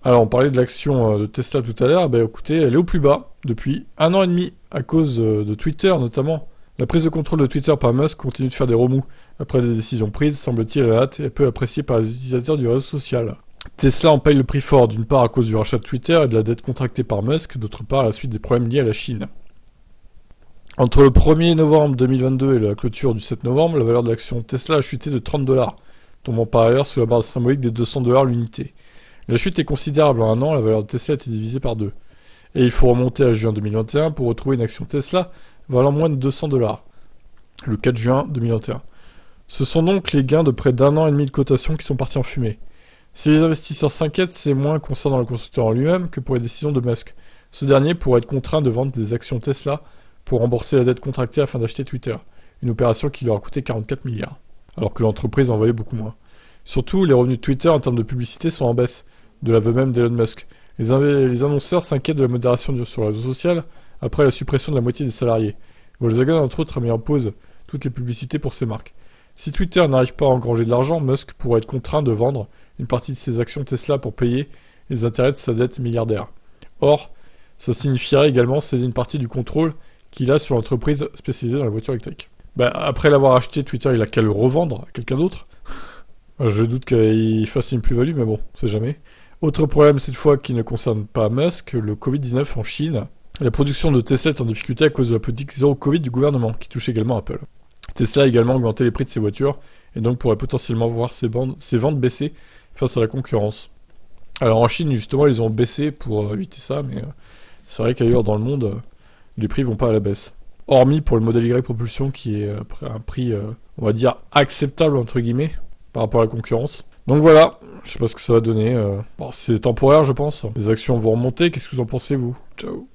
Alors, on parlait de l'action de Tesla tout à l'heure. Ben, écoutez, elle est au plus bas depuis 1 an et demi, à cause de Twitter notamment. La prise de contrôle de Twitter par Musk continue de faire des remous. Après des décisions prises, semble-t-il, à la hâte et peu appréciées par les utilisateurs du réseau social. Tesla en paye le prix fort, d'une part à cause du rachat de Twitter et de la dette contractée par Musk, d'autre part à la suite des problèmes liés à la Chine. Entre le 1er novembre 2022 et la clôture du 7 novembre, la valeur de l'action Tesla a chuté de 30$, tombant par ailleurs sous la barre symbolique des 200$ l'unité. La chute est considérable. En un an, la valeur de Tesla a été divisée par 2. Et il faut remonter à juin 2021 pour retrouver une action Tesla valant moins de 200$, le 4 juin 2021. Ce sont donc les gains de près d'1 an et demi de cotation qui sont partis en fumée. Si les investisseurs s'inquiètent, c'est moins concernant le constructeur en lui-même que pour les décisions de Musk. Ce dernier pourrait être contraint de vendre des actions Tesla pour rembourser la dette contractée afin d'acheter Twitter, une opération qui leur a coûté 44 milliards, alors que l'entreprise en valait beaucoup moins. Surtout, les revenus de Twitter en termes de publicité sont en baisse, de l'aveu même d'Elon Musk. Les annonceurs s'inquiètent de la modération sur le réseau social après la suppression de la moitié des salariés. Volkswagen, entre autres, a mis en pause toutes les publicités pour ses marques. Si Twitter n'arrive pas à engranger de l'argent, Musk pourrait être contraint de vendre une partie de ses actions Tesla pour payer les intérêts de sa dette milliardaire. Or, ça signifierait également céder une partie du contrôle qu'il a sur l'entreprise spécialisée dans la voiture électrique. Après l'avoir acheté, Twitter, il a qu'à le revendre à quelqu'un d'autre. Je doute qu'il fasse une plus-value, mais bon, on sait jamais. Autre problème cette fois qui ne concerne pas Musk, le Covid-19 en Chine. La production de Tesla est en difficulté à cause de la politique zéro Covid du gouvernement, qui touche également Apple. Tesla a également augmenté les prix de ses voitures, et donc pourrait potentiellement voir ses ventes baisser face à la concurrence. Alors en Chine, justement, ils ont baissé pour éviter ça, mais c'est vrai qu'ailleurs dans le monde, les prix vont pas à la baisse. Hormis pour le modèle Y propulsion qui est un prix, on va dire, acceptable entre guillemets, par rapport à la concurrence. Donc voilà, je sais pas ce que ça va donner. Bon, c'est temporaire je pense. Les actions vont remonter, qu'est-ce que vous en pensez vous ? Ciao.